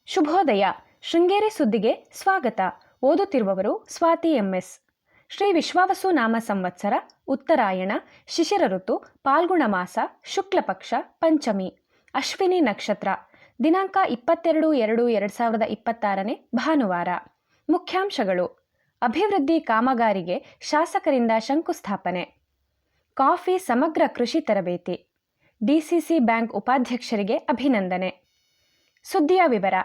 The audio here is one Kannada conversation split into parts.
ಶುಭೋದಯ. ಶೃಂಗೇರಿ ಸುದ್ದಿಗೆ ಸ್ವಾಗತ. ಓದುತ್ತಿರುವವರು ಸ್ವಾತಿ ಎಂಎಸ್. ಶ್ರೀ ವಿಶ್ವಾವಸು ನಾಮ ಸಂವತ್ಸರ, ಉತ್ತರಾಯಣ, ಶಿಶಿರ ಋತು, ಪಾಲ್ಗುಣ ಮಾಸ, ಶುಕ್ಲ ಪಕ್ಷ, ಪಂಚಮಿ, ಅಶ್ವಿನಿ ನಕ್ಷತ್ರ. ದಿನಾಂಕ 22/2/2026 ಭಾನುವಾರ. ಮುಖ್ಯಾಂಶಗಳು: ಅಭಿವೃದ್ಧಿ ಕಾಮಗಾರಿಗೆ ಶಾಸಕರಿಂದ ಶಂಕುಸ್ಥಾಪನೆ. ಕಾಫಿ ಸಮಗ್ರ ಕೃಷಿ ತರಬೇತಿ. ಡಿಸಿಸಿ ಬ್ಯಾಂಕ್ ಉಪಾಧ್ಯಕ್ಷರಿಗೆ ಅಭಿನಂದನೆ. ಸುದ್ದಿಯ ವಿವರ.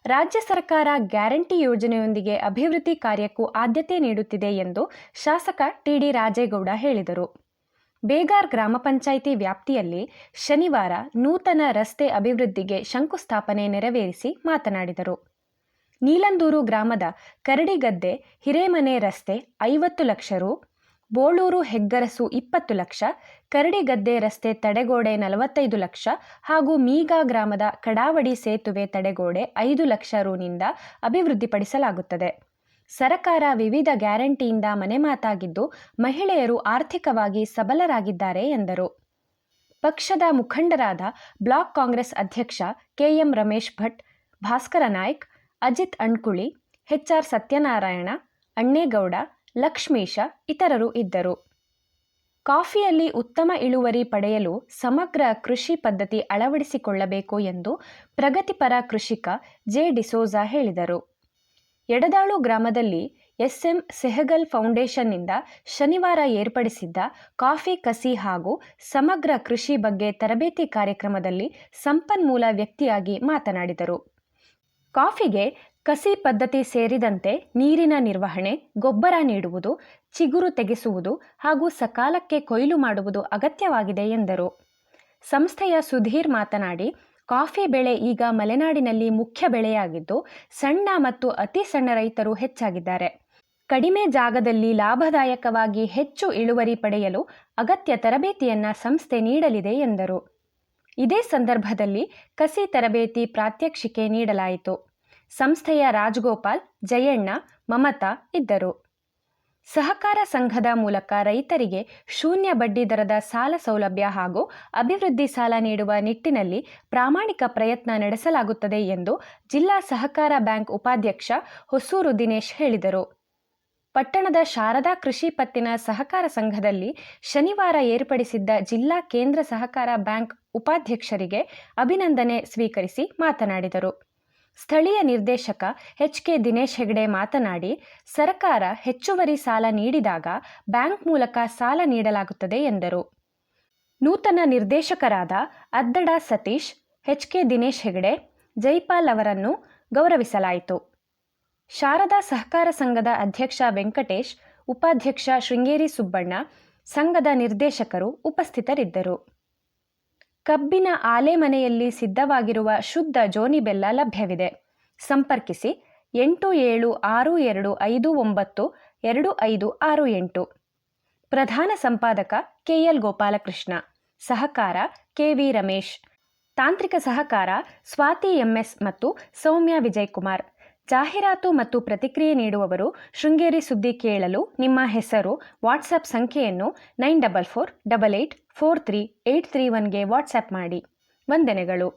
ರಾಜ್ಯ ಸರ್ಕಾರ ಗ್ಯಾರಂಟಿ ಯೋಜನೆಯೊಂದಿಗೆ ಅಭಿವೃದ್ಧಿ ಕಾರ್ಯಕ್ಕೂ ಆದ್ಯತೆ ನೀಡುತ್ತಿದೆ ಎಂದು ಶಾಸಕ ಟಿಡಿ ರಾಜೇಗೌಡ ಹೇಳಿದರು. ಬೇಗಾರ್ ಗ್ರಾಮ ಪಂಚಾಯಿತಿ ವ್ಯಾಪ್ತಿಯಲ್ಲಿ ಶನಿವಾರ ನೂತನ ರಸ್ತೆ ಅಭಿವೃದ್ಧಿಗೆ ಶಂಕುಸ್ಥಾಪನೆ ನೆರವೇರಿಸಿ ಮಾತನಾಡಿದರು. ನೀಲಂದೂರು ಗ್ರಾಮದ ಕರಡಿಗದ್ದೆ ಹಿರೇಮನೆ ರಸ್ತೆ 50 ಲಕ್ಷ ರು, ಬೋಳೂರು ಹೆಗ್ಗರಸು 20 ಲಕ್ಷ, ಕರಡಿಗದ್ದೆ ರಸ್ತೆ ತಡೆಗೋಡೆ 45 ಲಕ್ಷ ಹಾಗೂ ಮೀಗಾ ಗ್ರಾಮದ ಕಡಾವಡಿ ಸೇತುವೆ ತಡೆಗೋಡೆ 5 ಲಕ್ಷ ರುನಿಂದ ಅಭಿವೃದ್ಧಿಪಡಿಸಲಾಗುತ್ತದೆ. ಸರಕಾರ ವಿವಿಧ ಗ್ಯಾರಂಟಿಯಿಂದ ಮನೆಮಾತಾಗಿದ್ದು ಮಹಿಳೆಯರು ಆರ್ಥಿಕವಾಗಿ ಸಬಲರಾಗಿದ್ದಾರೆ ಎಂದರು. ಪಕ್ಷದ ಮುಖಂಡರಾದ ಬ್ಲಾಕ್ ಕಾಂಗ್ರೆಸ್ ಅಧ್ಯಕ್ಷ ಕೆಎಂ ರಮೇಶ್ ಭಟ್, ಭಾಸ್ಕರ ನಾಯ್ಕ್, ಅಜಿತ್ ಅಣ್ಕುಳಿ, ಎಚ್ಆರ್ ಸತ್ಯನಾರಾಯಣ, ಅಣ್ಣೇಗೌಡ, ಲಕ್ಷ್ಮೀಶ ಇತರರು ಇದ್ದರು. ಕಾಫಿಯಲ್ಲಿ ಉತ್ತಮ ಇಳುವರಿ ಪಡೆಯಲು ಸಮಗ್ರ ಕೃಷಿ ಪದ್ಧತಿ ಅಳವಡಿಸಿಕೊಳ್ಳಬೇಕು ಎಂದು ಪ್ರಗತಿಪರ ಕೃಷಿಕ ಜೆ ಡಿಸೋಜ ಹೇಳಿದರು. ಎಡದಾಳು ಗ್ರಾಮದಲ್ಲಿ ಎಸ್ಎಂ ಸೆಹಗಲ್ ಫೌಂಡೇಶನ್ನಿಂದ ಶನಿವಾರ ಏರ್ಪಡಿಸಿದ್ದ ಕಾಫಿ ಕಸಿ ಹಾಗೂ ಸಮಗ್ರ ಕೃಷಿ ಬಗ್ಗೆ ತರಬೇತಿ ಕಾರ್ಯಕ್ರಮದಲ್ಲಿ ಸಂಪನ್ಮೂಲ ವ್ಯಕ್ತಿಯಾಗಿ ಮಾತನಾಡಿದರು. ಕಾಫಿಗೆ ಕಸಿ ಪದ್ಧತಿ ಸೇರಿದಂತೆ ನೀರಿನ ನಿರ್ವಹಣೆ, ಗೊಬ್ಬರ ನೀಡುವುದು, ಚಿಗುರು ತೆಗೆಸುವುದು ಹಾಗೂ ಸಕಾಲಕ್ಕೆ ಕೊಯ್ಲು ಮಾಡುವುದು ಅಗತ್ಯವಾಗಿದೆ ಎಂದರು. ಸಂಸ್ಥೆಯ ಸುಧೀರ್ ಮಾತನಾಡಿ, ಕಾಫಿ ಬೆಳೆ ಈಗ ಮಲೆನಾಡಿನಲ್ಲಿ ಮುಖ್ಯ ಬೆಳೆಯಾಗಿದ್ದು ಸಣ್ಣ ಮತ್ತು ಅತಿ ಸಣ್ಣ ರೈತರು ಹೆಚ್ಚಾಗಿದ್ದಾರೆ. ಕಡಿಮೆ ಜಾಗದಲ್ಲಿ ಲಾಭದಾಯಕವಾಗಿ ಹೆಚ್ಚು ಇಳುವರಿ ಪಡೆಯಲು ಅಗತ್ಯ ತರಬೇತಿಯನ್ನ ಸಂಸ್ಥೆ ನೀಡಲಿದೆ ಎಂದರು. ಇದೇ ಸಂದರ್ಭದಲ್ಲಿ ಕಸಿ ತರಬೇತಿ ಪ್ರಾತ್ಯಕ್ಷಿಕೆ ನೀಡಲಾಯಿತು. ಸಂಸ್ಥೆಯ ರಾಜಗೋಪಾಲ್, ಜಯಣ್ಣ, ಮಮತಾ ಇದ್ದರು. ಸಹಕಾರ ಸಂಘದ ಮೂಲಕ ರೈತರಿಗೆ ಶೂನ್ಯ ಬಡ್ಡಿ ದರದ ಸಾಲ ಸೌಲಭ್ಯ ಹಾಗೂ ಅಭಿವೃದ್ಧಿ ಸಾಲ ನೀಡುವ ನಿಟ್ಟಿನಲ್ಲಿ ಪ್ರಾಮಾಣಿಕ ಪ್ರಯತ್ನ ನಡೆಸಲಾಗುತ್ತದೆ ಎಂದು ಜಿಲ್ಲಾ ಸಹಕಾರ ಬ್ಯಾಂಕ್ ಉಪಾಧ್ಯಕ್ಷ ಹೊಸೂರು ದಿನೇಶ್ ಹೇಳಿದರು. ಪಟ್ಟಣದ ಶಾರದಾ ಕೃಷಿ ಪತ್ತಿನ ಸಹಕಾರ ಸಂಘದಲ್ಲಿ ಶನಿವಾರ ಏರ್ಪಡಿಸಿದ್ದ ಜಿಲ್ಲಾ ಕೇಂದ್ರ ಸಹಕಾರ ಬ್ಯಾಂಕ್ ಉಪಾಧ್ಯಕ್ಷರಿಗೆ ಅಭಿನಂದನೆ ಸ್ವೀಕರಿಸಿ ಮಾತನಾಡಿದರು. ಸ್ಥಳೀಯ ನಿರ್ದೇಶಕ ಎಚ್.ಕೆ. ದಿನೇಶ್ ಹೆಗಡೆ ಮಾತನಾಡಿ, ಸರ್ಕಾರ ಹೆಚ್ಚುವರಿ ಸಾಲ ನೀಡಿದಾಗ ಬ್ಯಾಂಕ್ ಮೂಲಕ ಸಾಲ ನೀಡಲಾಗುತ್ತದೆ ಎಂದರು. ನೂತನ ನಿರ್ದೇಶಕರಾದ ಅದ್ದಡ ಸತೀಶ್, ಎಚ್.ಕೆ. ದಿನೇಶ್ ಹೆಗಡೆ, ಜೈಪಾಲ್ ಅವರನ್ನು ಗೌರವಿಸಲಾಯಿತು. ಶಾರದಾ ಸಹಕಾರ ಸಂಘದ ಅಧ್ಯಕ್ಷ ವೆಂಕಟೇಶ್, ಉಪಾಧ್ಯಕ್ಷ ಶೃಂಗೇರಿ ಸುಬ್ಬಣ್ಣ, ಸಂಘದ ನಿರ್ದೇಶಕರು ಉಪಸ್ಥಿತರಿದ್ದರು. ಕಬ್ಬಿನ ಆಲೆಮನೆಯಲ್ಲಿ ಸಿದ್ಧವಾಗಿರುವ ಶುದ್ಧ ಜೋನಿ ಬೆಲ್ಲ ಲಭ್ಯವಿದೆ. ಸಂಪರ್ಕಿಸಿ 8762592568. ಪ್ರಧಾನ ಸಂಪಾದಕ ಕೆಎಲ್ ಗೋಪಾಲಕೃಷ್ಣ. ಸಹಕಾರ ಕೆವಿ ರಮೇಶ್. ತಾಂತ್ರಿಕ ಸಹಕಾರ ಸ್ವಾತಿ ಎಂಎಸ್ ಮತ್ತು ಸೌಮ್ಯ ವಿಜಯಕುಮಾರ್. ಜಾಹೀರಾತು ಮತ್ತು ಪ್ರತಿಕ್ರಿಯೆ ನೀಡುವವರು ಶೃಂಗೇರಿ ಸುದ್ದಿ ಕೇಳಲು ನಿಮ್ಮ ಹೆಸರು, ವಾಟ್ಸ್ಆ್ಯಪ್ ಸಂಖ್ಯೆಯನ್ನು 9448843831ಗೆ ವಾಟ್ಸ್ಆ್ಯಪ್ ಮಾಡಿ. ವಂದನೆಗಳು.